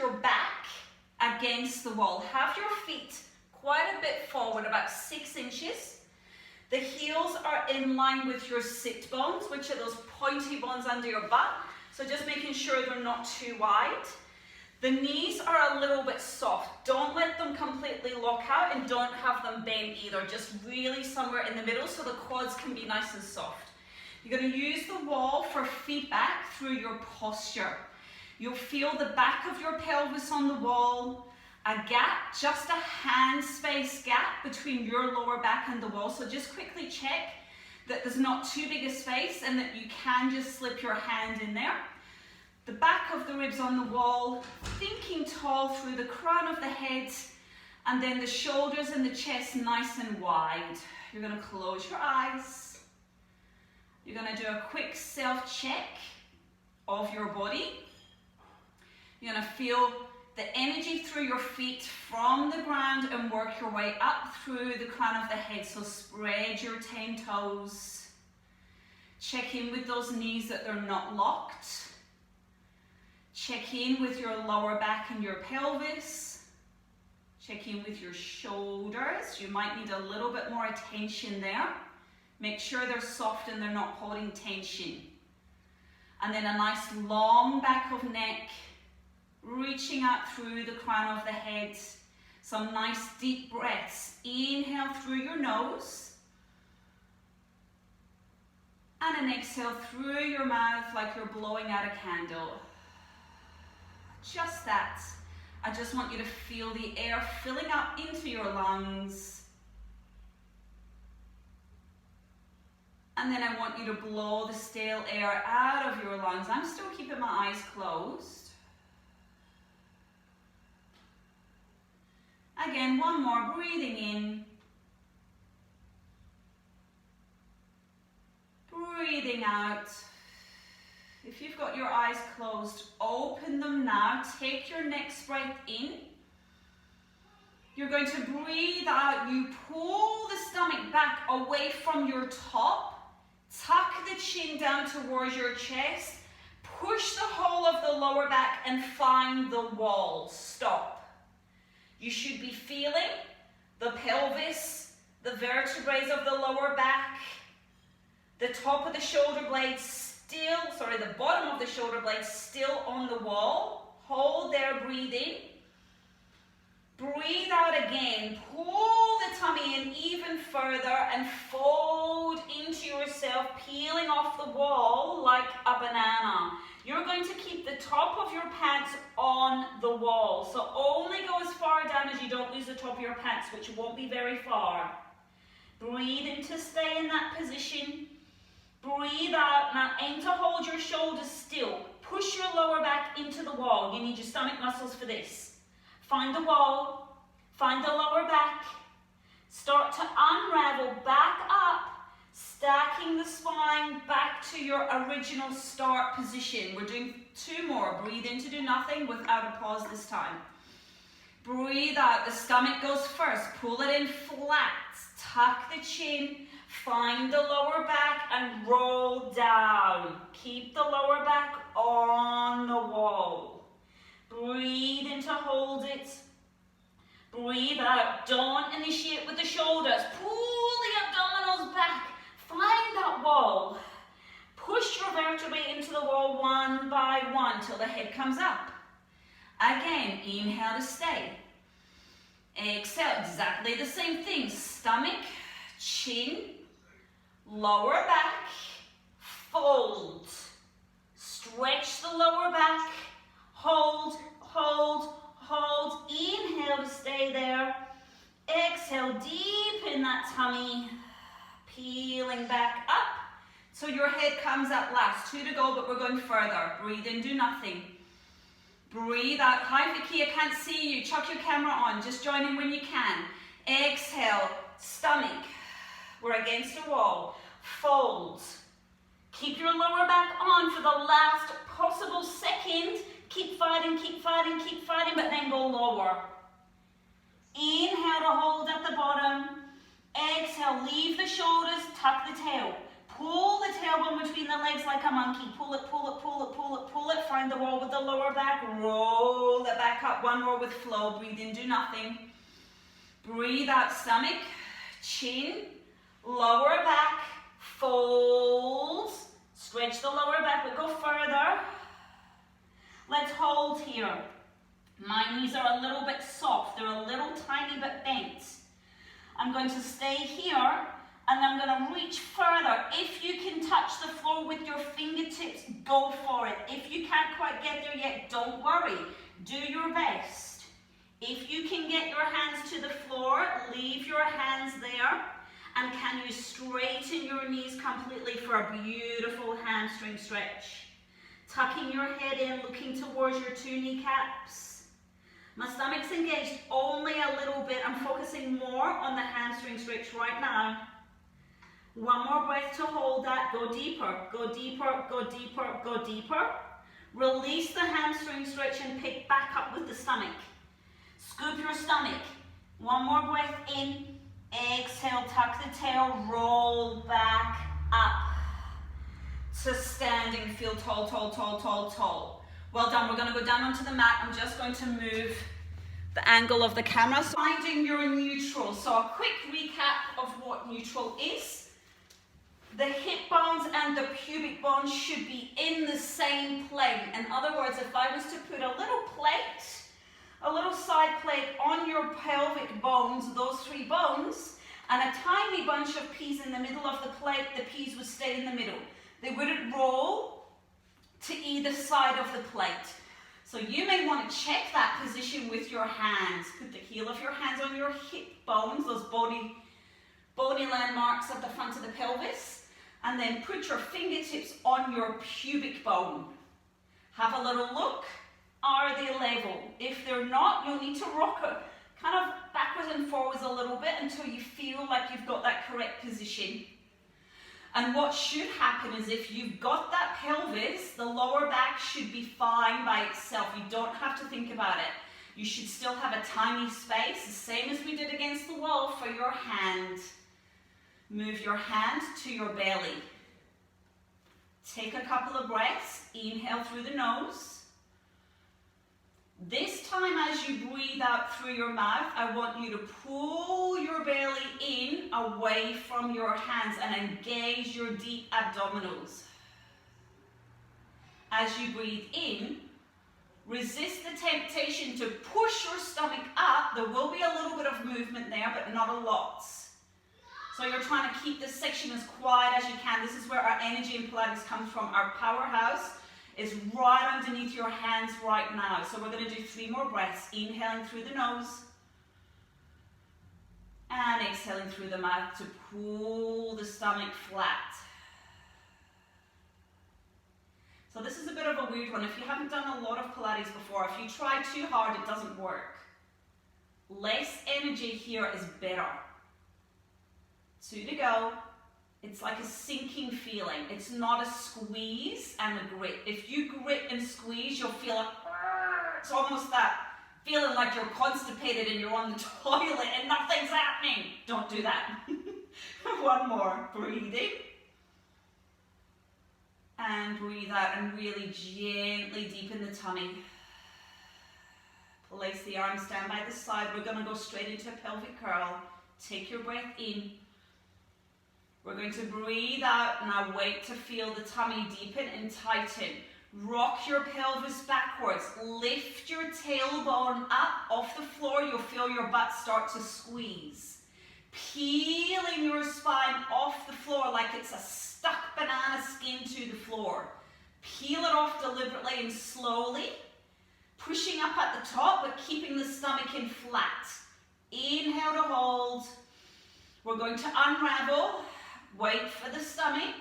your back against the wall. Have your feet quite a bit forward, about 6 inches. The heels are in line with your sit bones, which are those pointy bones under your butt. So just making sure they're not too wide. The knees are a little bit soft. Don't let them completely lock out and don't have them bent either. Just really somewhere in the middle so the quads can be nice and soft. You're going to use the wall for feedback through your posture. You'll feel the back of your pelvis on the wall, a gap, just a hand space gap between your lower back and the wall. So just quickly check that there's not too big a space and that you can just slip your hand in there. The back of the ribs on the wall, thinking tall through the crown of the head, and then the shoulders and the chest nice and wide. You're going to close your eyes. You're going to do a quick self-check of your body. You're going to feel the energy through your feet from the ground and work your way up through the crown of the head. So spread your 10 toes. Check in with those knees that they're not locked. Check in with your lower back and your pelvis. Check in with your shoulders. You might need a little bit more attention there. Make sure they're soft and they're not holding tension. And then a nice long back of neck, reaching out through the crown of the head. Some nice deep breaths. Inhale through your nose. And an exhale through your mouth like you're blowing out a candle. Just that. I just want you to feel the air filling up into your lungs. And then I want you to blow the stale air out of your lungs. I'm still keeping my eyes closed. Again, one more, breathing in. Breathing out. If you've got your eyes closed, open them now. Take your next breath in. You're going to breathe out. You pull the stomach back away from your top. Tuck the chin down towards your chest. Push the whole of the lower back and find the wall. Stop. You should be feeling the pelvis, the vertebrae of the lower back, the top of the shoulder blades the bottom of the shoulder blades still on the wall. Hold there, breathe in. Breathe out again. Pull the tummy in even further and fold into yourself, peeling off the wall like a banana. You're going to keep the top of your pants on the wall. So only go as far down as you don't lose the top of your pants, which won't be very far. Breathe in to stay in that position. Breathe out. Now aim to hold your shoulders still. Push your lower back into the wall. You need your stomach muscles for this. Find the wall. Find the lower back. Start to unravel back up, stacking the spine back to your original start position. We're doing 2 more. Breathe in to do nothing without a pause this time. Breathe out. The stomach goes first. Pull it in flat. Tuck the chin. Find the lower back and roll down. Keep the lower back on the wall. Breathe in to hold it. Breathe out. Don't initiate with the shoulders. Pull the abdominals back. Find that wall. Push your vertebrae into the wall one by one till the head comes up. Again, inhale to stay. Exhale, exactly the same thing. Stomach, chin, lower back, fold. Stretch the lower back. Hold, hold, hold. Inhale to stay there. Exhale, deep in that tummy. Peeling back up. So your head comes up last. 2 to go, but we're going further. Breathe in, do nothing. Breathe out. Hi Vicky, I can't see you. Chuck your camera on. Just join in when you can. Exhale, stomach. We're against the wall. Fold. Keep your lower back on for the last possible second. Keep fighting, keep fighting, keep fighting, but then go lower. Inhale to hold at the bottom. Exhale, leave the shoulders, tuck the tail. Pull the tailbone between the legs like a monkey. Pull it, pull it, pull it, pull it, pull it. Find find the wall with the lower back. Roll it back up. One more with flow. Breathe in, do nothing. Breathe out, stomach, chin, lower back, fold. Stretch the lower back, but go further. Let's hold here. My knees are a little bit soft. They're a little tiny bit bent. I'm going to stay here and I'm going to reach further. If you can touch the floor with your fingertips, go for it. If you can't quite get there yet, don't worry. Do your best. If you can get your hands to the floor, leave your hands there. And can you straighten your knees completely for a beautiful hamstring stretch? Tucking your head in, looking towards your two kneecaps. My stomach's engaged only a little bit. I'm focusing more on the hamstring stretch right now. One more breath to hold that. Go deeper, go deeper, go deeper, go deeper. Release the hamstring stretch and pick back up with the stomach. Scoop your stomach. One more breath in. Exhale, tuck the tail, roll back up to standing. Feel tall, tall, tall, tall, tall. Well done. We're going to go down onto the mat. I'm just going to move the angle of the camera. So finding your neutral. So a quick recap of what neutral is. The hip bones and the pubic bones should be in the same plane. In other words, if I was to put a little plate, a little side plate on your pelvic bones, those three bones, and a tiny bunch of peas in the middle of the plate, the peas would stay in the middle. They wouldn't roll to either side of the plate. So you may want to check that position with your hands. Put the heel of your hands on your hip bones, those bony landmarks at the front of the pelvis, and then put your fingertips on your pubic bone. Have a little look. Are they level? If they're not, you'll need to rock it kind of backwards and forwards a little bit until you feel like you've got that correct position. And what should happen is if you've got that pelvis, the lower back should be fine by itself. You don't have to think about it. You should still have a tiny space, the same as we did against the wall, for your hand. Move your hand to your belly. Take a couple of breaths. Inhale through the nose. This time as you breathe out through your mouth, I want you to pull your belly in away from your hands and engage your deep abdominals. As you breathe in, resist the temptation to push your stomach up. There will be a little bit of movement there, but not a lot. So you're trying to keep this section as quiet as you can. This is where our energy in Pilates comes from. Our powerhouse is right underneath your hands right now. So we're going to do 3 more breaths. Inhaling through the nose and exhaling through the mouth to pull the stomach flat. So this is a bit of a weird one. If you haven't done a lot of Pilates before, if you try too hard, it doesn't work. Less energy here is better. 2 to go. It's like a sinking feeling. It's not a squeeze and a grip. If you grip and squeeze, you'll feel like, it's almost that feeling like you're constipated and you're on the toilet and nothing's happening. Don't do that. 1 more. Breathing. And breathe out and really gently deepen the tummy. Place the arms down by the side. We're going to go straight into a pelvic curl. Take your breath in. We're going to breathe out. Now wait to feel the tummy deepen and tighten. Rock your pelvis backwards. Lift your tailbone up off the floor. You'll feel your butt start to squeeze. Peeling your spine off the floor like it's a stuck banana skin to the floor. Peel it off deliberately and slowly. Pushing up at the top but keeping the stomach in flat. Inhale to hold. We're going to unravel. Wait for the stomach.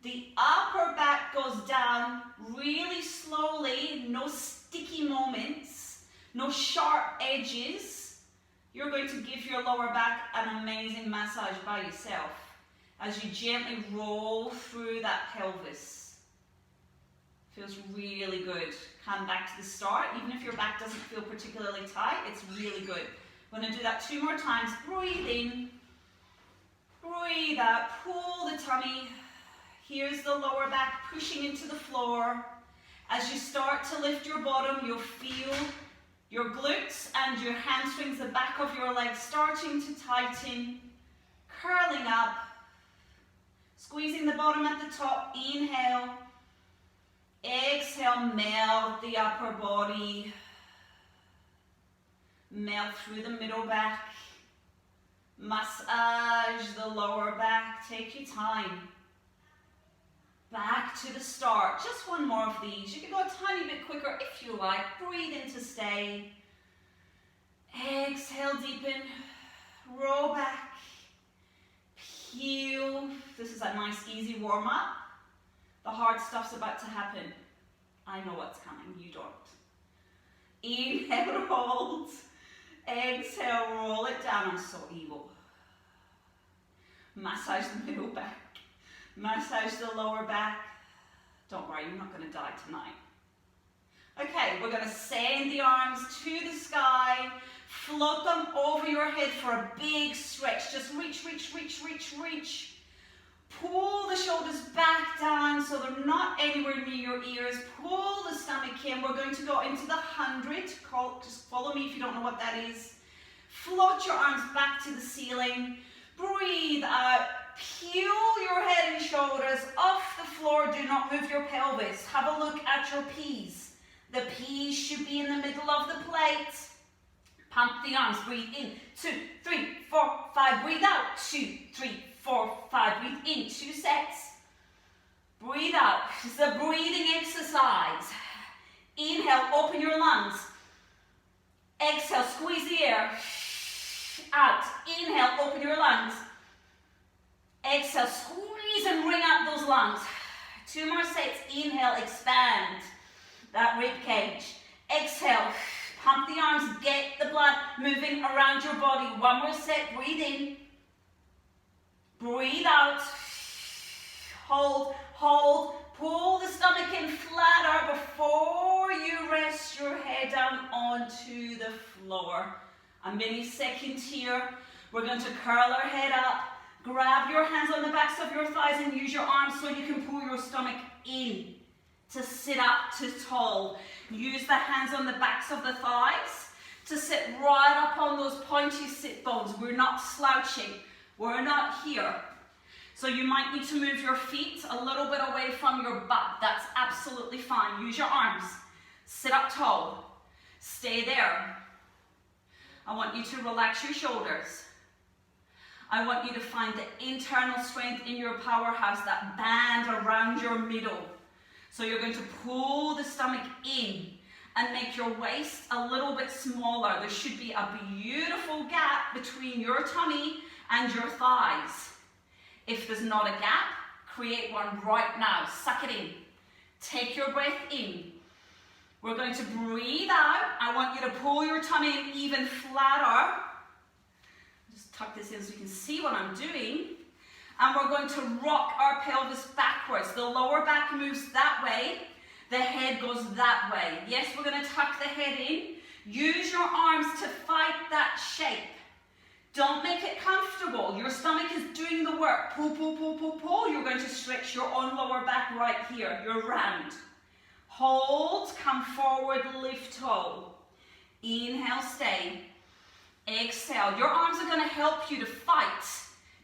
The upper back goes down really slowly. No sticky moments. No sharp edges. You're going to give your lower back an amazing massage by yourself as you gently roll through that pelvis. Feels really good. Come back to the start. Even if your back doesn't feel particularly tight, it's really good. We're going to do that 2 more times. Breathe in. Breathe out, pull the tummy. Here's the lower back pushing into the floor. As you start to lift your bottom, you'll feel your glutes and your hamstrings, the back of your legs starting to tighten, curling up, squeezing the bottom at the top. Inhale, exhale, melt the upper body, melt through the middle back, massage the lower back, take your time. Back to the start, just one more of these. You can go a tiny bit quicker if you like. Breathe in to stay. Exhale, deepen, roll back, peel. This is a nice easy warm up. The hard stuff's about to happen. I know what's coming, you don't. Inhale, hold. Exhale, roll it down. I'm so evil. Massage the middle back. Massage the lower back. Don't worry, you're not going to die tonight. Okay, we're going to send the arms to the sky. Float them over your head for a big stretch. Just reach, reach, reach, reach, reach. Pull the shoulders back down so they're not anywhere near your ears. Pull the stomach in. We're going to go into the 100. Just follow me if you don't know what that is. Float your arms back to the ceiling. Breathe out. Peel your head and shoulders off the floor. Do not move your pelvis. Have a look at your P's. The P's should be in the middle of the plate. Pump the arms. Breathe in. 2, 3, 4, 5. Breathe out. 2, 3, 4, 5. Breathe in. 2 sets. Breathe out. It's a breathing exercise. Inhale. Open your lungs. Exhale. Squeeze the air. Out. Inhale. Open your lungs. Exhale, squeeze and wring out those lungs. 2 more sets. Inhale, expand that rib cage. Exhale, pump the arms, get the blood moving around your body. 1 more set. Breathe in. Breathe out. Hold, hold. Pull the stomach in flatter before you rest your head down onto the floor. A mini second here. We're going to curl our head up. Grab your hands on the backs of your thighs and use your arms so you can pull your stomach in to sit up to tall. Use the hands on the backs of the thighs to sit right up on those pointy sit bones. We're not slouching. We're not here. So you might need to move your feet a little bit away from your butt. That's absolutely fine. Use your arms. Sit up tall. Stay there. I want you to relax your shoulders. I want you to find the internal strength in your powerhouse, that band around your middle. So you're going to pull the stomach in and make your waist a little bit smaller. There should be a beautiful gap between your tummy and your thighs. If there's not a gap, create one right now. Suck it in. Take your breath in. We're going to breathe out. I want you to pull your tummy in even flatter. Just tuck this in so you can see what I'm doing. And we're going to rock our pelvis backwards. The lower back moves that way. The head goes that way. Yes, we're going to tuck the head in. Use your arms to fight that shape. Don't make it comfortable. Your stomach is doing the work. Pull, pull, pull, pull, pull. You're going to stretch your own lower back right here. You're round. Hold, come forward, lift tall. Inhale, stay. Exhale. Your arms are going to help you to fight,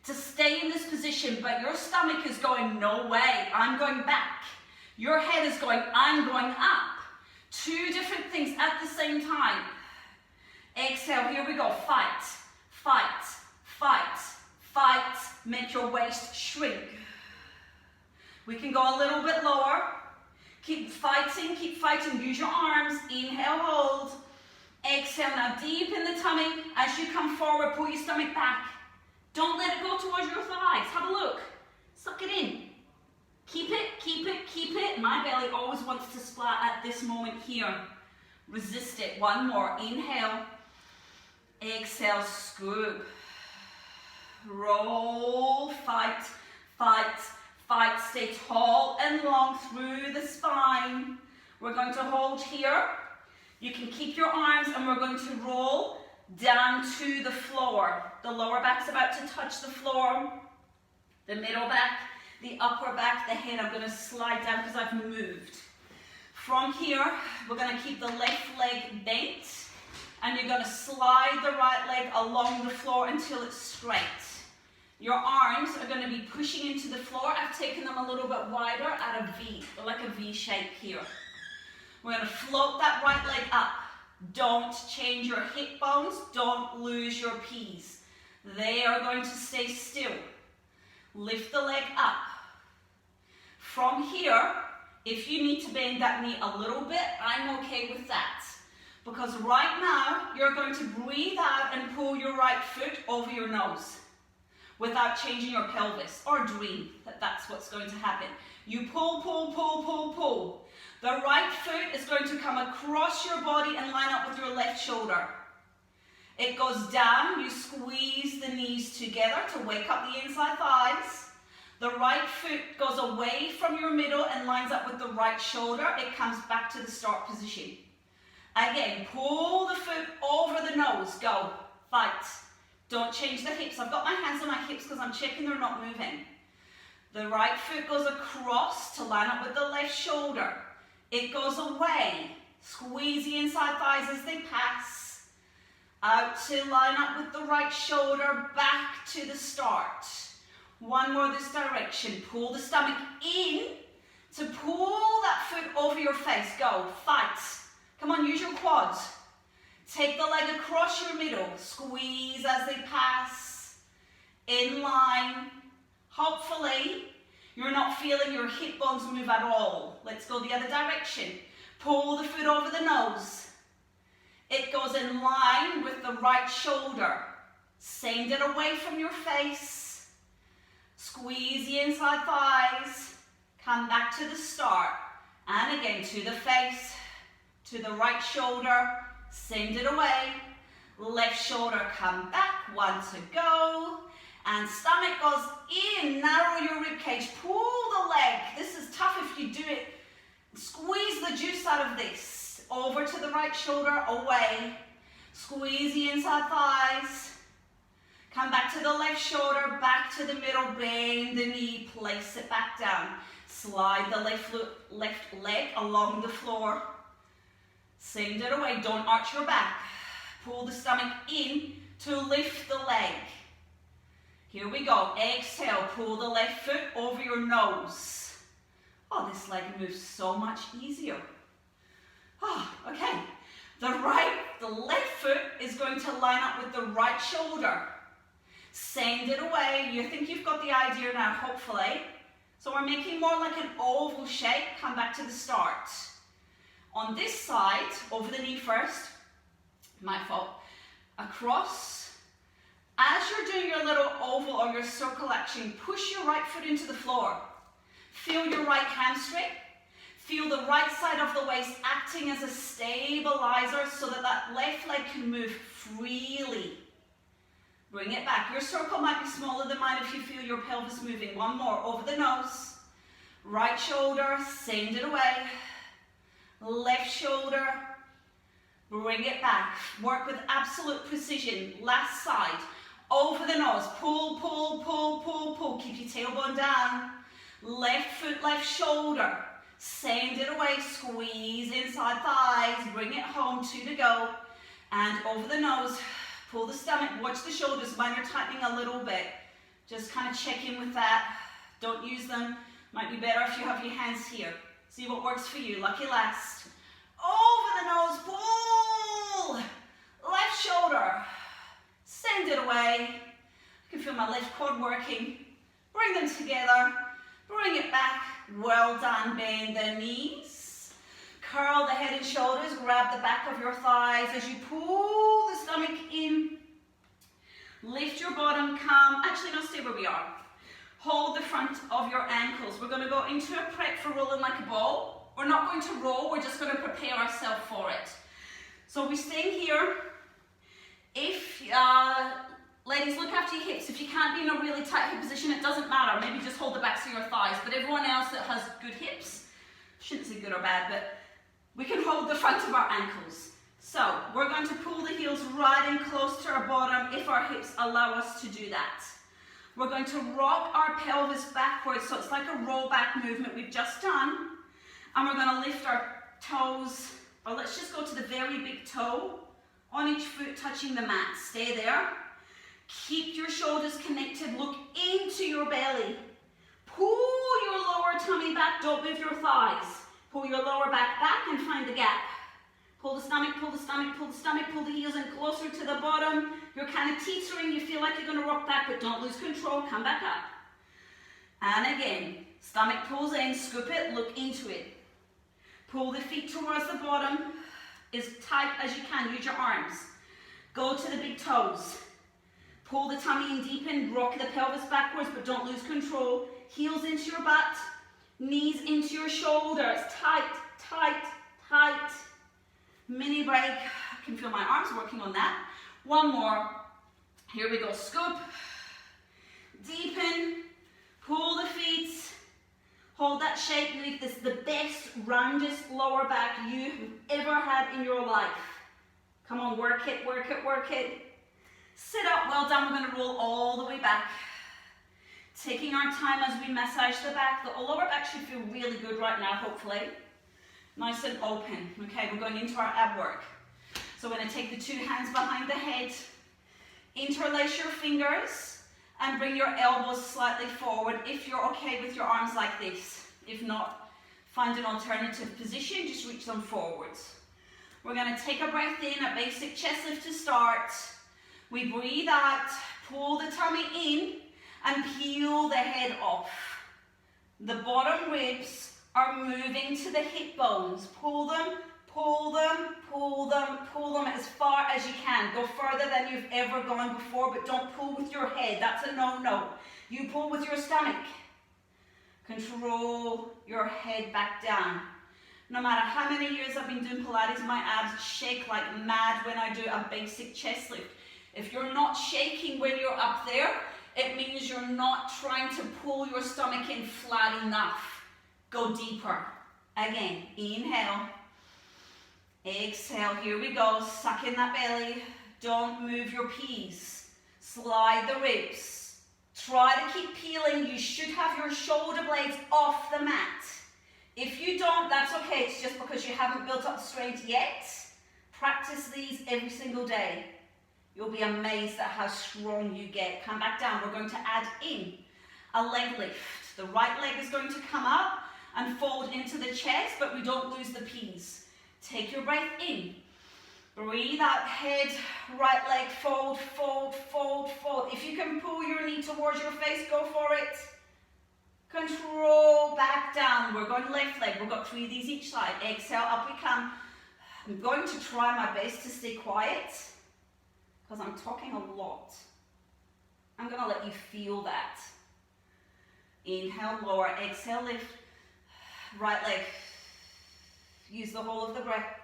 to stay in this position, but your stomach is going, no way, I'm going back. Your head is going, I'm going up. Two different things at the same time. Exhale, here we go. Fight, fight, fight, fight. Make your waist shrink. We can go a little bit lower. Keep fighting, keep fighting. Use your arms. Inhale, hold. Exhale, now deepen the tummy. As you come forward, pull your stomach back. Don't let it go towards your thighs. Have a look. Suck it in. Keep it, keep it, keep it. My belly always wants to splat at this moment here. Resist it. One more. Inhale. Exhale, scoop. Roll, fight, fight, fight. Stay tall and long through the spine. We're going to hold here. You can keep your arms and we're going to roll down to the floor. The lower back's about to touch the floor. The middle back, the upper back, the head. I'm going to slide down because I've moved. From here, we're going to keep the left leg bent, and you're going to slide the right leg along the floor until it's straight. Your arms are going to be pushing into the floor. I've taken them a little bit wider at a V, like a V shape here. We're going to float that right leg up. Don't change your hip bones. Don't lose your P's. They are going to stay still. Lift the leg up. From here, if you need to bend that knee a little bit, I'm okay with that. Because right now, you're going to breathe out and pull your right foot over your nose without changing your pelvis, or dream that that's what's going to happen. You pull, pull, pull, pull, pull. The right foot is going to come across your body and line up with your left shoulder. It goes down, you squeeze the knees together to wake up the inside thighs. The right foot goes away from your middle and lines up with the right shoulder. It comes back to the start position. Again, pull the foot over the nose. Go. Fight. Don't change the hips. I've got my hands on my hips because I'm checking they're not moving. The right foot goes across to line up with the left shoulder. It goes away. Squeeze the inside thighs as they pass. Out to line up with the right shoulder. Back to the start. One more this direction. Pull the stomach in to pull that foot over your face. Go. Fight. Come on, use your quads. Take the leg across your middle. Squeeze as they pass. In line. Hopefully, you're not feeling your hip bones move at all. Let's go the other direction. Pull the foot over the nose. It goes in line with the right shoulder. Send it away from your face. Squeeze the inside thighs. Come back to the start. And again, to the face, to the right shoulder. Send it away. Left shoulder, come back. One to go. And stomach goes in. Narrow your rib cage. Pull the leg. This is tough if you do it. Squeeze the juice out of this. Over to the right shoulder, away. Squeeze the inside thighs. Come back to the left shoulder, back to the middle, bend the knee, place it back down. Slide the left leg along the floor. Send it away, don't arch your back. Pull the stomach in to lift the leg. Here we go, exhale, pull the left foot over your nose. Oh, this leg moves so much easier. Oh, okay. The left foot is going to line up with the right shoulder. Send it away. You think you've got the idea now, hopefully. So we're making more like an oval shape. Come back to the start. On this side, over the knee first. My fault. Across. As you're doing your little oval or your circle action, push your right foot into the floor. Feel your right hamstring. Feel the right side of the waist acting as a stabilizer so that that left leg can move freely. Bring it back. Your circle might be smaller than mine if you feel your pelvis moving. One more. Over the nose. Right shoulder. Send it away. Left shoulder. Bring it back. Work with absolute precision. Last side. Over the nose. Pull, pull, pull, pull, pull. Keep your tailbone down. Left foot, left shoulder. Send it away. Squeeze inside thighs. Bring it home. 2 to go. And over the nose. Pull the stomach, watch the shoulders. Mine are tightening a little bit. Just kind of check in with that. Don't use them. Might be better if you have your hands here. See what works for you. Lucky last. Over the nose, pull. Left shoulder. Send it away. I can feel my left quad working. Bring them together. Bring it back. Well done. Bend the knees. Curl the head and shoulders, grab the back of your thighs as you pull the stomach in. Lift your bottom, come. Actually, no, stay where we are. Hold the front of your ankles. We're going to go into a prep for rolling like a ball. We're not going to roll, we're just going to prepare ourselves for it. So we stay here. If, ladies, look after your hips. If you can't be in a really tight hip position, it doesn't matter. Maybe just hold the backs of your thighs. But everyone else that has good hips, shouldn't say good or bad, but we can hold the front of our ankles. So we're going to pull the heels right in close to our bottom if our hips allow us to do that. We're going to rock our pelvis backwards, so it's like a roll back movement we've just done. And we're going to lift our toes, or let's just go to the very big toe on each foot touching the mat. Stay there. Keep your shoulders connected. Look into your belly. Pull your lower tummy back. Don't move your thighs. Pull your lower back and find the gap. Pull the stomach, pull the stomach, pull the stomach, pull the heels in closer to the bottom. You're kind of teetering. You feel like you're going to rock back, but don't lose control. Come back up. And again, stomach pulls in, scoop it, look into it. Pull the feet towards the bottom as tight as you can. Use your arms. Go to the big toes. Pull the tummy in deep in, rock the pelvis backwards, but don't lose control. Heels into your butt, knees into your shoulders. Tight, tight, tight. Mini break. I can feel my arms working on that. One more. Here we go. Scoop. Deepen. Pull the feet. Hold that shape. Make this the best, roundest lower back you've ever had in your life. Come on, work it, work it, work it. Sit up. Well done. We're going to roll all the way back. Taking our time as we massage the back. The lower back should feel really good right now, hopefully. Nice and open. Okay, we're going into our ab work. So we're going to take the two hands behind the head. Interlace your fingers. And bring your elbows slightly forward if you're okay with your arms like this. If not, find an alternative position, just reach them forwards. We're going to take a breath in, a basic chest lift to start. We breathe out, pull the tummy in, and peel the head off. The bottom ribs are moving to the hip bones. Pull them, pull them, pull them, pull them as far as you can. Go further than you've ever gone before, but don't pull with your head. That's a no-no. You pull with your stomach. Control your head back down. No matter how many years I've been doing Pilates, my abs shake like mad when I do a basic chest lift. If you're not shaking when you're up there, it means you're not trying to pull your stomach in flat enough. Go deeper. Again, inhale. Exhale, here we go. Suck in that belly. Don't move your peas. Slide the ribs. Try to keep peeling. You should have your shoulder blades off the mat. If you don't, that's okay. It's just because you haven't built up strength yet. Practice these every single day. You'll be amazed at how strong you get. Come back down. We're going to add in a leg lift. The right leg is going to come up and fold into the chest, but we don't lose the peas. Take your breath in. Breathe out, head, right leg, fold, fold, fold, fold. If you can pull your knee towards your face, go for it. Control back down. We're going left leg. We've got 3 of these each side. Exhale, up we come. I'm going to try my best to stay quiet because I'm talking a lot. I'm going to let you feel that. Inhale, lower, exhale, lift. Right leg. Use the whole of the breath.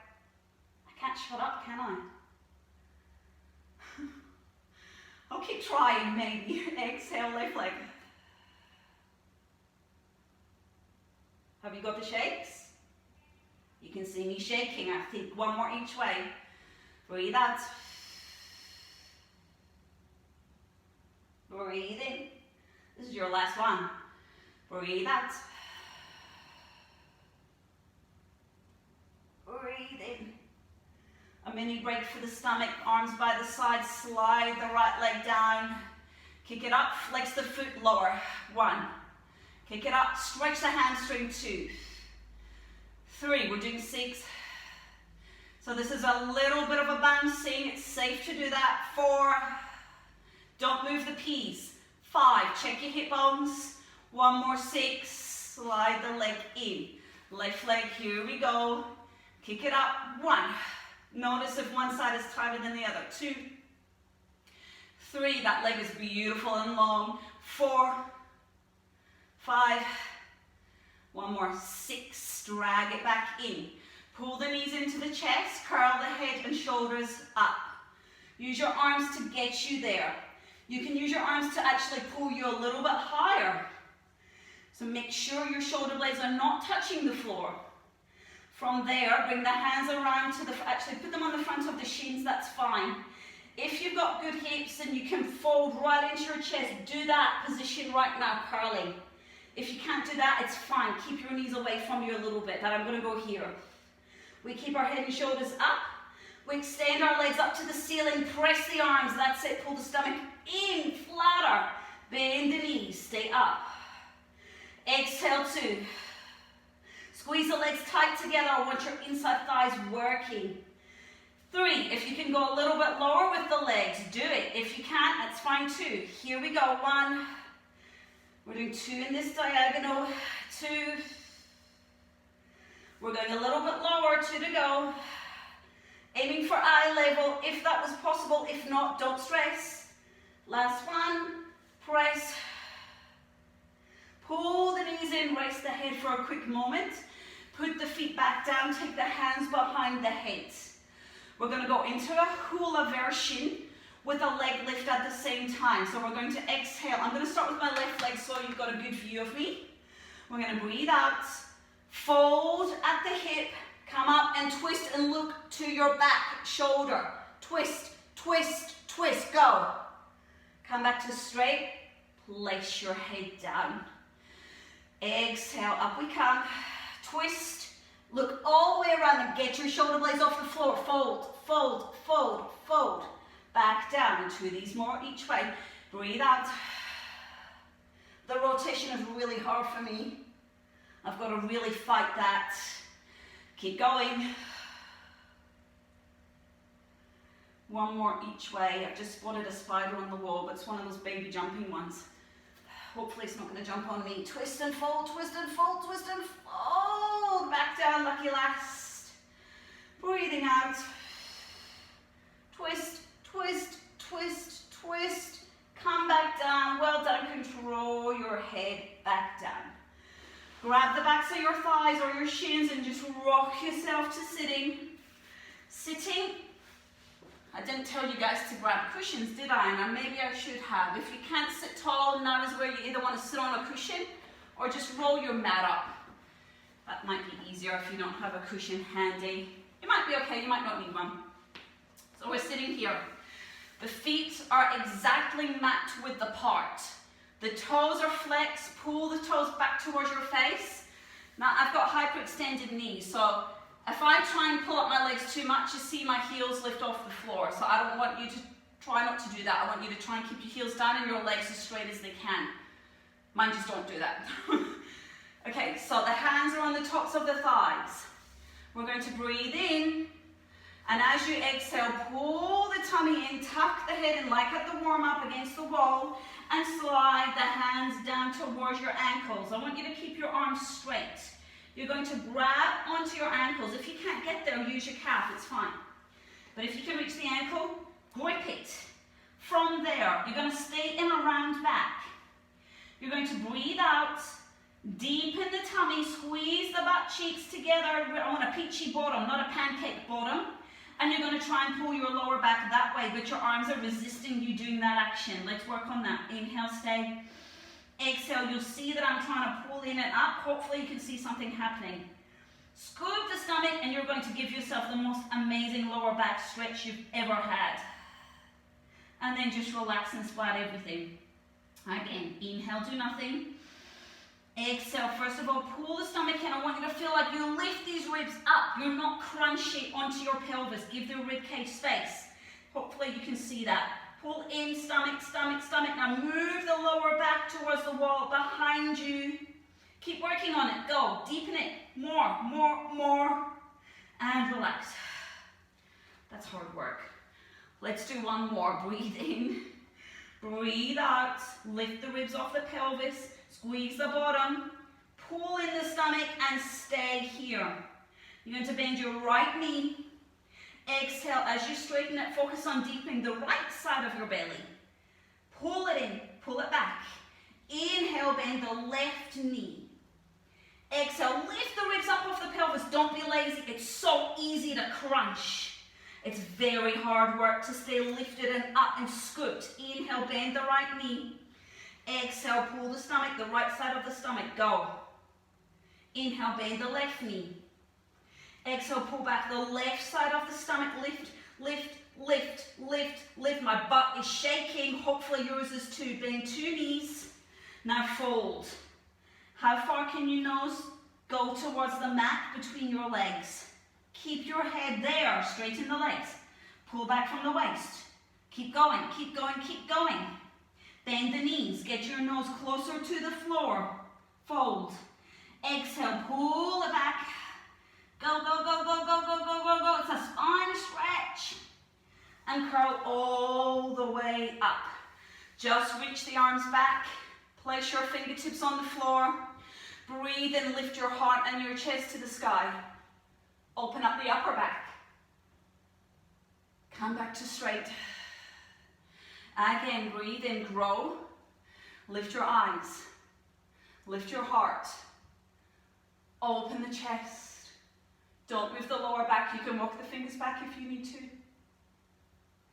I can't shut up, can I? I'll keep trying, maybe. Exhale, left leg. Have you got the shakes? You can see me shaking. I think one more each way. Breathe out. Breathe in. This is your last one. Breathe out. Breathe in. A mini break for the stomach, arms by the side, slide the right leg down. Kick it up, flex the foot lower. 1. Kick it up, stretch the hamstring. 2. 3, we're doing 6. So this is a little bit of a bouncing, it's safe to do that. 4, don't move the peas. 5, check your hip bones. 1 more, 6, slide the leg in. Left leg, here we go. Kick it up. 1. Notice if one side is tighter than the other. 2. 3. That leg is beautiful and long. 4. 5. 1 more. 6. Drag it back in. Pull the knees into the chest. Curl the head and shoulders up. Use your arms to get you there. You can use your arms to actually pull you a little bit higher. So make sure your shoulder blades are not touching the floor. From there, bring the hands around to actually put them on the front of the shins, that's fine. If you've got good hips and you can fold right into your chest, do that position right now, curling. If you can't do that, it's fine. Keep your knees away from you a little bit, but I'm going to go here. We keep our head and shoulders up. We extend our legs up to the ceiling, press the arms, that's it, pull the stomach in, flatter. Bend the knees, stay up. Exhale, 2. Squeeze the legs tight together. I want your inside thighs working. 3, if you can go a little bit lower with the legs, do it. If you can't, that's fine too. Here we go, 1. We're doing 2 in this diagonal, 2. We're going a little bit lower, 2 to go. Aiming for eye level if that was possible. If not, don't stress. Last 1, press. Pull the knees in, rest the head for a quick moment. Put the feet back down, take the hands behind the head. We're going to go into a hula version with a leg lift at the same time. So we're going to exhale. I'm going to start with my left leg so you've got a good view of me. We're going to breathe out, fold at the hip, come up and twist and look to your back shoulder. Twist, twist, twist, go. Come back to straight, place your head down. Exhale, up we come, twist, look all the way around and get your shoulder blades off the floor. Fold, fold, fold, fold. Back down, 2 of these more each way. Breathe out. The rotation is really hard for me. I've got to really fight that. Keep going. 1 more each way. I've just spotted a spider on the wall, but it's one of those baby jumping ones. Hopefully it's not going to jump on me. Twist and fold, twist and fold, twist and fold. Back down, lucky last. Breathing out. Twist, twist, twist, twist. Come back down. Well done. Control your head back down. Grab the backs of your thighs or your shins and just rock yourself to sitting. Sitting. I didn't tell you guys to grab cushions, did I? And maybe I should have. If you can't sit tall, now is where you either want to sit on a cushion or just roll your mat up. That might be easier if you don't have a cushion handy. It might be okay, you might not need one. So we're sitting here. The feet are exactly matched with the part. The toes are flexed, pull the toes back towards your face. Now I've got hyperextended knees, so if I try and pull up my legs too much, you see my heels lift off the floor. So I don't want you to try not to do that. I want you to try and keep your heels down and your legs as straight as they can. Mine just don't do that. Okay, so the hands are on the tops of the thighs. We're going to breathe in, and as you exhale, pull the tummy in, tuck the head in like at the warm-up against the wall, and slide the hands down towards your ankles. I want you to keep your arms straight. You're going to grab onto your ankles. If you can't get there, use your calf, it's fine. But if you can reach the ankle, grip it. From there, you're going to stay in a round back. You're going to breathe out, deepen the tummy, squeeze the butt cheeks together. I want a peachy bottom, not a pancake bottom. And you're going to try and pull your lower back that way, but your arms are resisting you doing that action. Let's work on that. Inhale, stay. Exhale, you'll see that I'm trying to pull in and up. Hopefully you can see something happening. Scoop the stomach and you're going to give yourself the most amazing lower back stretch you've ever had. And then just relax and splat everything. Again, inhale, do nothing. Exhale, first of all, pull the stomach in. I want you to feel like you lift these ribs up. You're not crunchy onto your pelvis. Give the rib cage space. Hopefully you can see that. Pull in, stomach, stomach, stomach. Now move the lower back towards the wall behind you. Keep working on it. Go. Deepen it. More, more, more. And relax. That's hard work. Let's do 1 more. Breathe in. Breathe out. Lift the ribs off the pelvis. Squeeze the bottom. Pull in the stomach and stay here. You're going to bend your right knee. Exhale, as you straighten it, focus on deepening the right side of your belly. Pull it in, pull it back. Inhale, bend the left knee. Exhale, lift the ribs up off the pelvis. Don't be lazy. It's so easy to crunch. It's very hard work to stay lifted and up and scooped. Inhale, bend the right knee. Exhale, pull the stomach, the right side of the stomach. Go. Inhale, bend the left knee. Exhale, pull back the left side of the stomach. Lift, lift, lift, lift, lift. My butt is shaking. Hopefully yours is too. Bend 2 knees. Now fold. How far can your nose go towards the mat between your legs? Keep your head there, straighten the legs. Pull back from the waist. Keep going, keep going, keep going. Bend the knees, get your nose closer to the floor. Fold. Exhale, pull it back. Go, go, go, go, go, go, go, go, go. It's a spine stretch. And curl all the way up. Just reach the arms back. Place your fingertips on the floor. Breathe and lift your heart and your chest to the sky. Open up the upper back. Come back to straight. Again, breathe in, grow. Lift your eyes. Lift your heart. Open the chest. Don't move the lower back. You can walk the fingers back if you need to.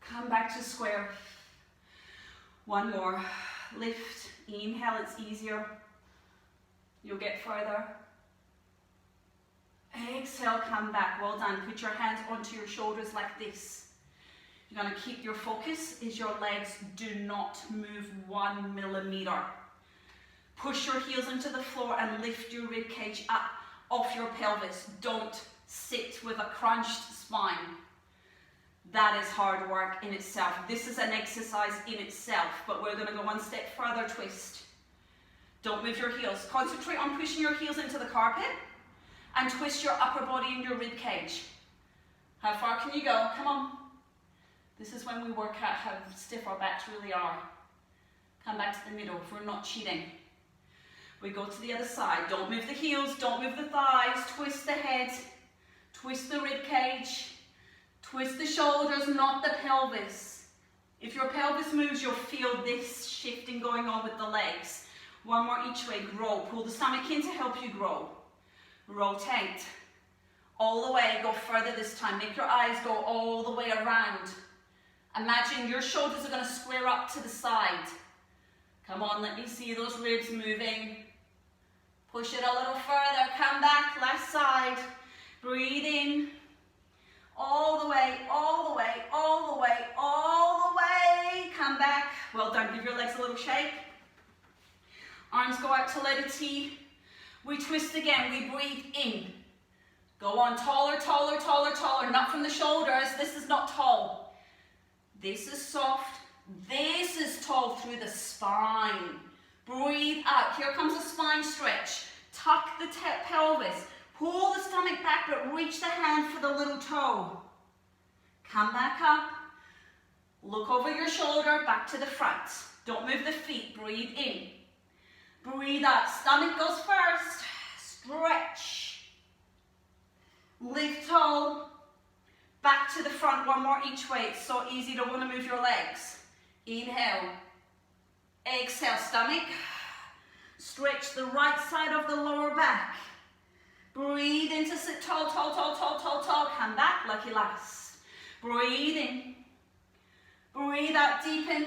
Come back to square. One more. Lift. Inhale, it's easier. You'll get further. Exhale, come back. Well done. Put your hands onto your shoulders like this. You're going to keep your focus is your legs do not move 1 millimeter. Push your heels into the floor and lift your rib cage up off your pelvis. Don't sit with a crunched spine. That is hard work in itself. This is an exercise in itself, but we're going to go one step further, twist. Don't move your heels. Concentrate on pushing your heels into the carpet and twist your upper body and your rib cage. How far can you go? Come on. This is when we work out how stiff our backs really are. Come back to the middle if we're not cheating. We go to the other side. Don't move the heels, don't move the thighs. Twist the head, twist the rib cage, twist the shoulders, not the pelvis. If your pelvis moves, you'll feel this shifting going on with the legs. One more each way, grow. Pull the stomach in to help you grow. Rotate. All the way, go further this time. Make your eyes go all the way around. Imagine your shoulders are going to square up to the side. Come on, let me see those ribs moving. Push it a little further. Come back, left side. Breathe in. All the way, all the way, all the way, all the way. Come back. Well done. Give your legs a little shake. Arms go out to letter T. We twist again. We breathe in. Go on, taller, taller, taller, taller. Not from the shoulders. This is not tall. This is soft. This is tall through the spine. Breathe out. Here comes a spine stretch. Tuck the pelvis. Pull the stomach back, but reach the hand for the little toe. Come back up. Look over your shoulder, back to the front. Don't move the feet. Breathe in. Breathe out. Stomach goes first. Stretch. Lift tall. Back to the front, one more each way. It's so easy, don't want to move your legs. Inhale. Exhale, stomach. Stretch the right side of the lower back. Breathe in to sit tall, tall, tall, tall, tall, tall. Come back, lucky last. Breathe in. Breathe out, deepen.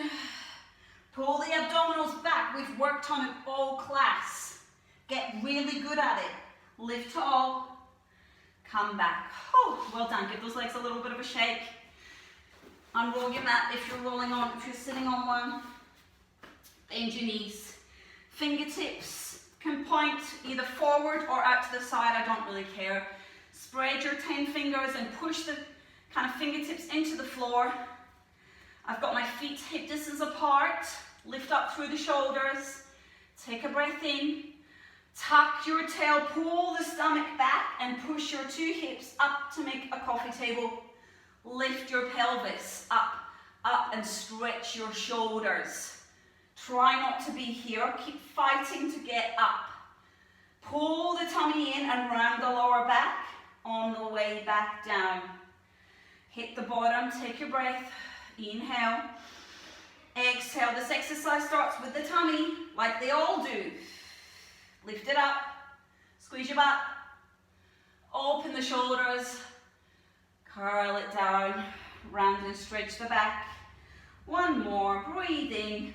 Pull the abdominals back. We've worked on it all class. Get really good at it. Lift tall. Come back. Oh, well done. Give those legs a little bit of a shake. Unroll your mat if you're rolling on, if you're sitting on one. Bend your knees. Fingertips can point either forward or out to the side. I don't really care. Spread your 10 fingers and push the kind of fingertips into the floor. I've got my feet hip distance apart. Lift up through the shoulders. Take a breath in. Tuck your tail, pull the stomach back and push your 2 hips up to make a coffee table. Lift your pelvis up, up and stretch your shoulders. Try not to be here, keep fighting to get up. Pull the tummy in and round the lower back on the way back down. Hit the bottom, take your breath, inhale. Exhale, this exercise starts with the tummy like they all do. Lift it up, squeeze your butt, open the shoulders, curl it down, round and stretch the back. One more, breathe in,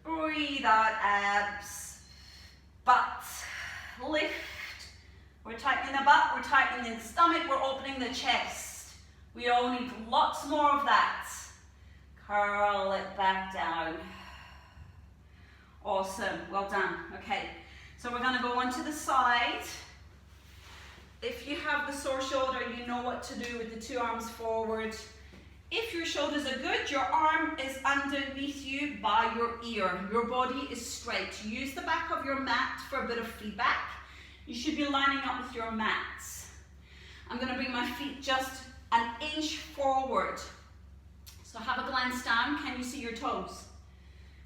breathe out, abs, butt, lift. We're tightening the butt, we're tightening the stomach, we're opening the chest. We all need lots more of that. Curl it back down. Awesome, well done. Okay, so we're going to go onto the side. If you have the sore shoulder, you know what to do with the two arms forward. If your shoulders are good, your arm is underneath you by your ear. Your body is straight. Use the back of your mat for a bit of feedback. You should be lining up with your mats. I'm going to bring my feet just an inch forward. So have a glance down. Can you see your toes?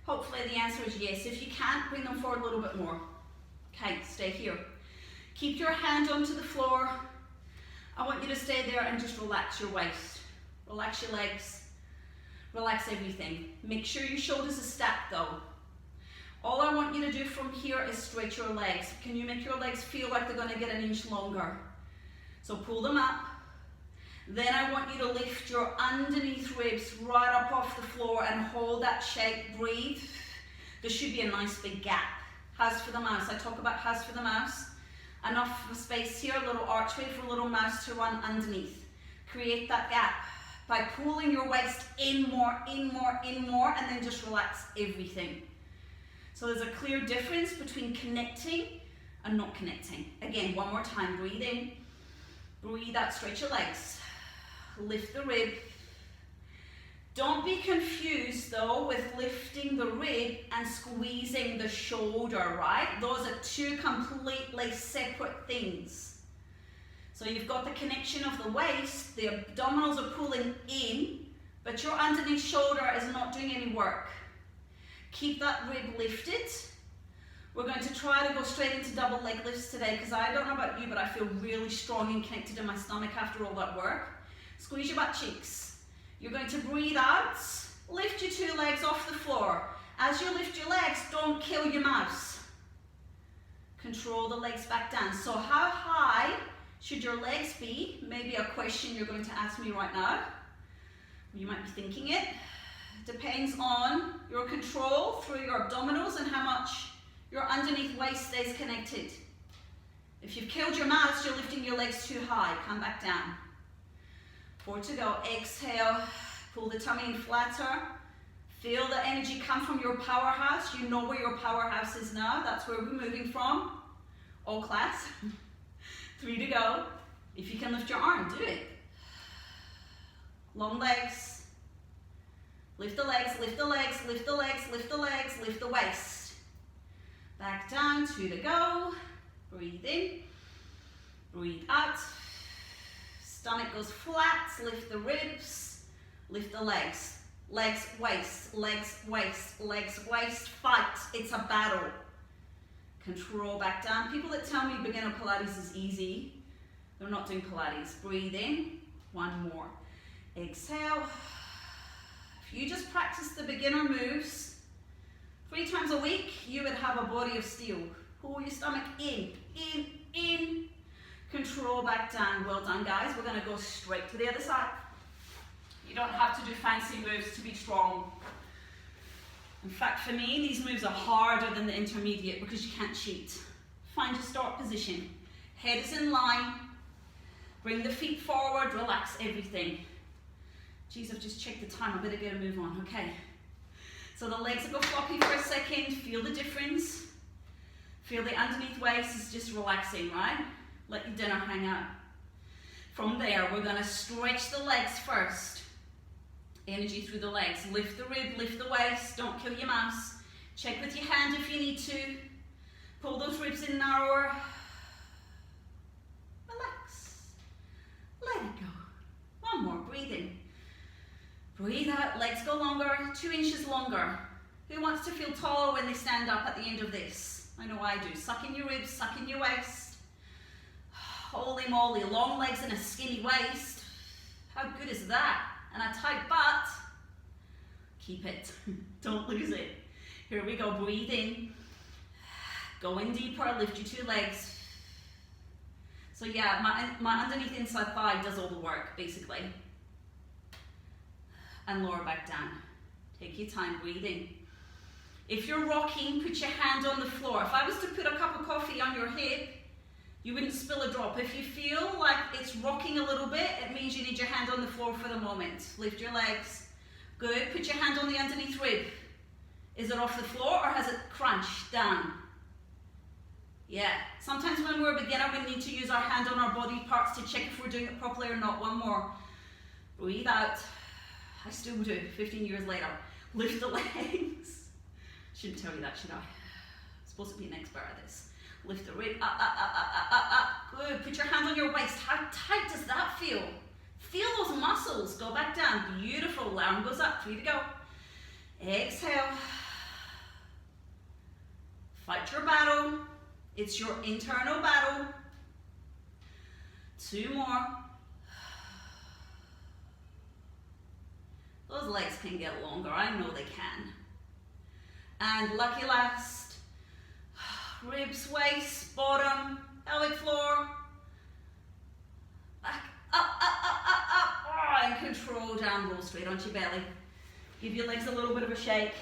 Hopefully the answer is yes. If you can't, bring them forward a little bit more. Okay, stay here. Keep your hand onto the floor. I want you to stay there and just relax your waist. Relax your legs. Relax everything. Make sure your shoulders are stacked though. All I want you to do from here is stretch your legs. Can you make your legs feel like they're going to get an inch longer? So pull them up. Then I want you to lift your underneath ribs right up off the floor and hold that shape. Breathe. There should be a nice big gap. House for the mouse. I talk about house for the mouse. Enough space here, a little archway for a little mouse to run underneath. Create that gap by pulling your waist in more, in more, in more, and then just relax everything. So there's a clear difference between connecting and not connecting. Again, one more time, breathe in, breathe out, stretch your legs, lift the rib. Don't be confused though with lifting the rib and squeezing the shoulder, right? Those are two completely separate things. So you've got the connection of the waist, the abdominals are pulling in, but your underneath shoulder is not doing any work. Keep that rib lifted. We're going to try to go straight into double leg lifts today because I don't know about you, but I feel really strong and connected in my stomach after all that work. Squeeze your butt cheeks. You're going to breathe out, lift your two legs off the floor. As you lift your legs, don't kill your mouse. Control the legs back down. So how high should your legs be? Maybe a question you're going to ask me right now. You might be thinking it. Depends on your control through your abdominals and how much your underneath waist stays connected. If you've killed your mouse, you're lifting your legs too high. Come back down. 4 to go. Exhale. Pull the tummy in flatter. Feel the energy come from your powerhouse. You know where your powerhouse is now. That's where we're moving from. All class. 3 to go. If you can lift your arm, do it. Long legs. Lift the legs, lift the legs, lift the legs, lift the legs, lift the waist. Back down, 2 to go. Breathe in, breathe out. Stomach goes flat, lift the ribs, lift the legs. Legs, waist, legs, waist, legs, waist. Fight, it's a battle. Control back down. People that tell me beginner Pilates is easy, they're not doing Pilates. Breathe in, 1 more. Exhale. If you just practice the beginner moves 3 times a week, you would have a body of steel. Pull your stomach in, in, in. Control back down. Well done, guys. We're going to go straight to the other side. You don't have to do fancy moves to be strong. In fact, for me, these moves are harder than the intermediate because you can't cheat. Find your start position. Head is in line. Bring the feet forward. Relax everything. Geez, I've just checked the time. I better get a move on. Okay. So the legs will go floppy for a second. Feel the difference. Feel the underneath waist is just relaxing, right? Let your dinner hang out. From there, we're going to stretch the legs first. Energy through the legs. Lift the rib, lift the waist. Don't kill your mouse. Check with your hand if you need to. Pull those ribs in narrower. Relax. Let it go. 1 more. Breathe in. Breathe out. Legs go longer. 2 inches longer. Who wants to feel taller when they stand up at the end of this? I know I do. Suck in your ribs, suck in your waist. Holy moly, long legs and a skinny waist. How good is that? And a tight butt. Keep it. Don't lose it. Here we go. Breathe in. Go in deeper. Lift your 2 legs. So yeah, my underneath inside thigh does all the work, basically. And lower back down. Take your time. Breathe in. If you're rocking, put your hand on the floor. If I was to put a cup of coffee on your hip, you wouldn't spill a drop. If you feel like it's rocking a little bit, it means you need your hand on the floor for the moment. Lift your legs. Good. Put your hand on the underneath rib. Is it off the floor or has it crunched down? Yeah, sometimes when we're a beginner, we need to use our hand on our body parts to check if we're doing it properly or not. One more. Breathe out. I still do, 15 years later. Lift the legs. Shouldn't tell you that, should I? I'm supposed to be an expert at this. Lift the rib, up, up, up, up, up, up. Good, put your hand on your waist. How tight does that feel? Feel those muscles. Go back down. Beautiful, arm goes up, 3 to go. Exhale. Fight your battle. It's your internal battle. 2 more. Those legs can get longer, I know they can. And lucky last. Ribs, waist, bottom, pelvic floor. Back, up, up, up, up, up. Oh, and control down, roll straight onto your belly. Give your legs a little bit of a shake.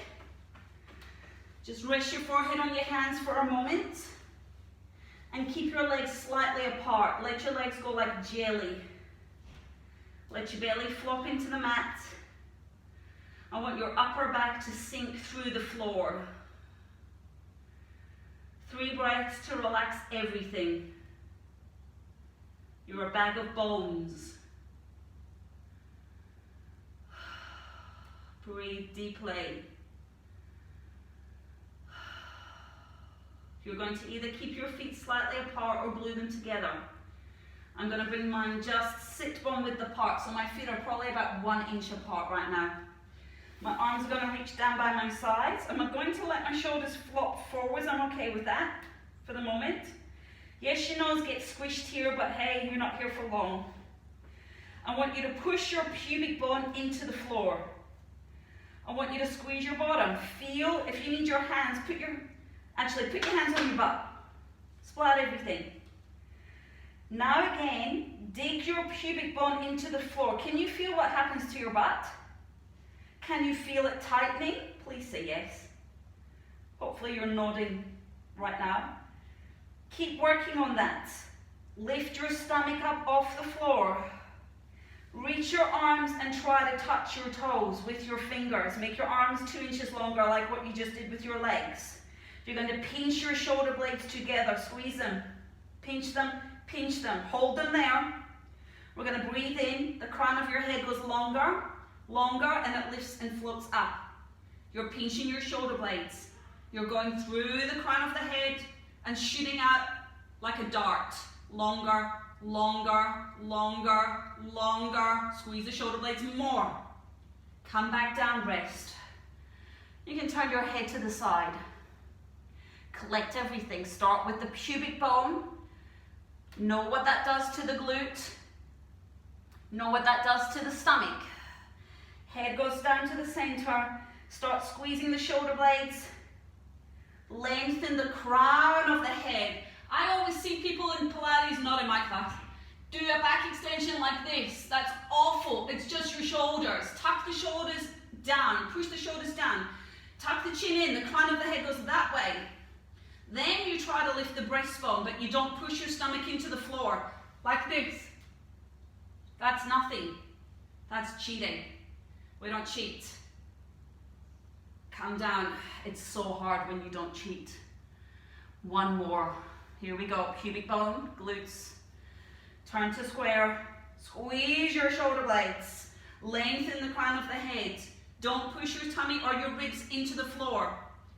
Just rest your forehead on your hands for a moment. And keep your legs slightly apart. Let your legs go like jelly. Let your belly flop into the mat. I want your upper back to sink through the floor. 3 breaths to relax everything. You're a bag of bones. Breathe deeply. You're going to either keep your feet slightly apart or glue them together. I'm going to bring mine just sit bone width apart, so my feet are probably about 1 inch apart right now. My arms are going to reach down by my sides. I'm going to let my shoulders flop forwards. I'm okay with that for the moment. Yes, your nose gets squished here, but hey, you're not here for long. I want you to push your pubic bone into the floor. I want you to squeeze your bottom. Feel, if you need your hands, put your hands on your butt. Splat everything. Now again, dig your pubic bone into the floor. Can you feel what happens to your butt? Can you feel it tightening? Please say yes. Hopefully you're nodding right now. Keep working on that. Lift your stomach up off the floor. Reach your arms and try to touch your toes with your fingers. Make your arms 2 inches longer like what you just did with your legs. You're going to pinch your shoulder blades together. Squeeze them. Pinch them. Pinch them. Hold them there. We're going to breathe in. The crown of your head goes longer. Longer, and it lifts and floats up. You're pinching your shoulder blades. You're going through the crown of the head and shooting out like a dart. Longer, longer, longer, longer. Squeeze the shoulder blades more. Come back down, rest. You can turn your head to the side. Collect everything. Start with the pubic bone. Know what that does to the glute. Know what that does to the stomach. Head goes down to the center. Start squeezing the shoulder blades. Lengthen the crown of the head. I always see people in Pilates, not in my class, do a back extension like this. That's awful. It's just your shoulders. Tuck the shoulders down. Push the shoulders down. Tuck the chin in. The crown of the head goes that way. Then you try to lift the breastbone, but you don't push your stomach into the floor like this. That's nothing. That's cheating. We don't cheat. Calm down. It's so hard when you don't cheat. 1 more. Here we go. Pubic bone, glutes. Turn to square. Squeeze your shoulder blades. Lengthen the crown of the head. Don't push your tummy or your ribs into the floor.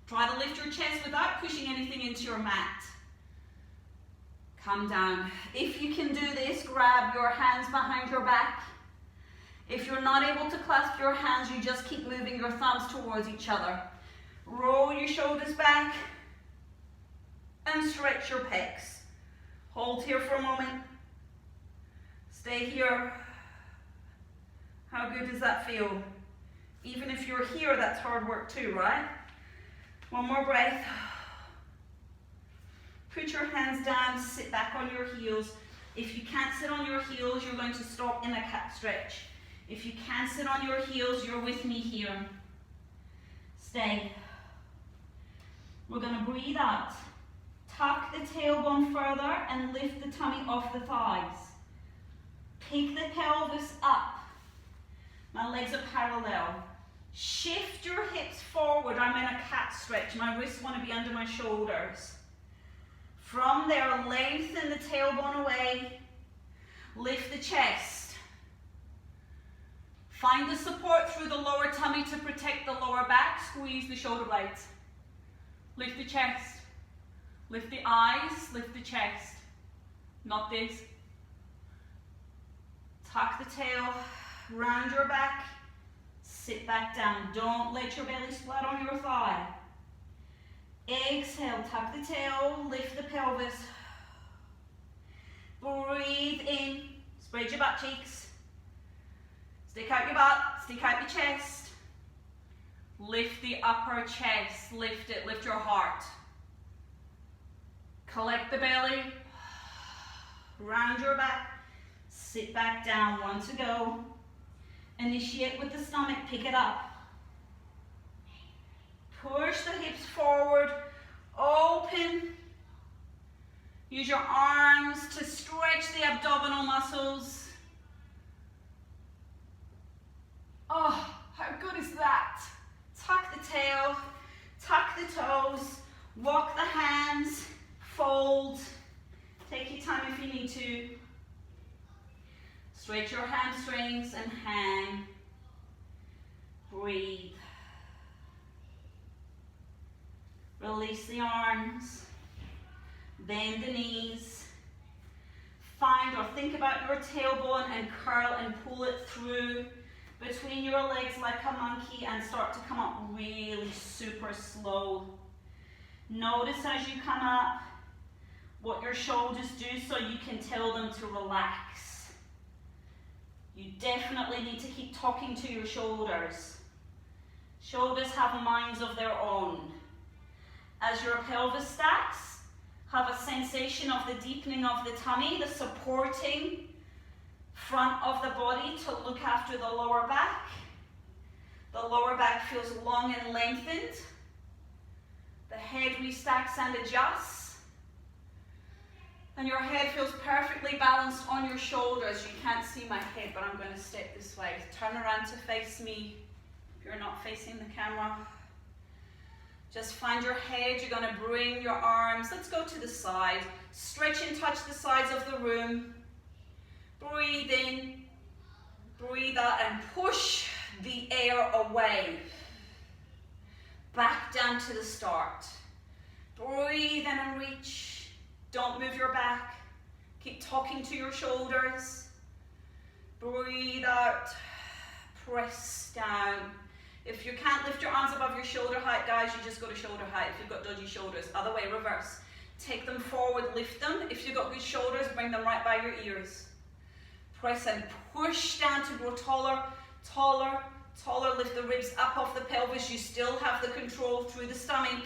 Try to lift your chest without pushing anything into your mat. Calm down. If you can do this, grab your hands behind your back. If you're not able to clasp your hands, you just keep moving your thumbs towards each other. Roll your shoulders back and stretch your pecs. Hold here for a moment. Stay here. How good does that feel? Even if you're here, that's hard work too, right? 1 more breath. Put your hands down, sit back on your heels. If you can't sit on your heels, you're going to stop in a cat stretch. If you can sit on your heels, you're with me here. Stay. We're going to breathe out. Tuck the tailbone further and lift the tummy off the thighs. Pick the pelvis up. My legs are parallel. Shift your hips forward. I'm in a cat stretch. My wrists want to be under my shoulders. From there, lengthen the tailbone away. Lift the chest. Find the support through the lower tummy to protect the lower back. Squeeze the shoulder blades. Lift the chest. Lift the eyes, lift the chest. Not this. Tuck the tail, round your back, sit back down. Don't let your belly splat on your thigh. Exhale, tuck the tail, lift the pelvis. Breathe in, spread your butt cheeks. Stick out your butt, stick out your chest. Lift the upper chest, lift it, lift your heart. Collect the belly, round your back, sit back down, one to go. Initiate with the stomach, pick it up. Push the hips forward, open. Use your arms to stretch the abdominal muscles. Oh, how good is that? Tuck the tail, tuck the toes, walk the hands, fold. Take your time if you need to. Stretch your hamstrings and hang. Breathe. Release the arms. Bend the knees. Find or think about your tailbone and curl and pull it through between your legs like a monkey and start to come up really super slow. Notice as you come up what your shoulders do so you can tell them to relax. You definitely need to keep talking to your shoulders. Shoulders have minds of their own. As your pelvis stacks, have a sensation of the deepening of the tummy, the supporting front of the body to look after the lower back. The lower back feels long and lengthened. The head restacks and adjusts. And your head feels perfectly balanced on your shoulders. You can't see my head, but I'm going to step this way. Turn around to face me if you're not facing the camera. Just find your head. You're going to bring your arms. Let's go to the side. Stretch and touch the sides of the room. Breathe in. Breathe out and push the air away. Back down to the start. Breathe in and reach. Don't move your back. Keep talking to your shoulders. Breathe out. Press down. If you can't lift your arms above your shoulder height, guys, you just go to shoulder height if you've got dodgy shoulders. Other way, reverse. Take them forward, lift them. If you've got good shoulders, bring them right by your ears. Press and push down to grow taller, taller, taller. Lift the ribs up off the pelvis. You still have the control through the stomach.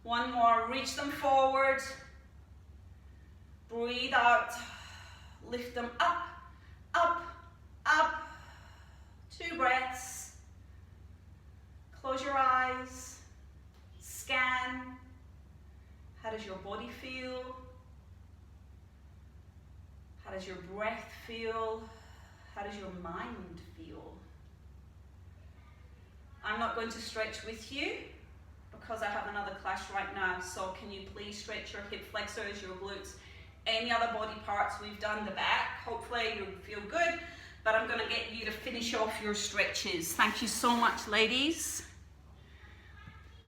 One more. Reach them forward. Breathe out. Lift them up, up, up. 2 breaths. Close your eyes. Scan. How does your body feel? How does your breath feel? How does your mind feel? I'm not going to stretch with you because I have another class right now. So can you please stretch your hip flexors, your glutes, any other body parts. We've done the back. Hopefully you'll feel good, but I'm going to get you to finish off your stretches. Thank you so much, ladies.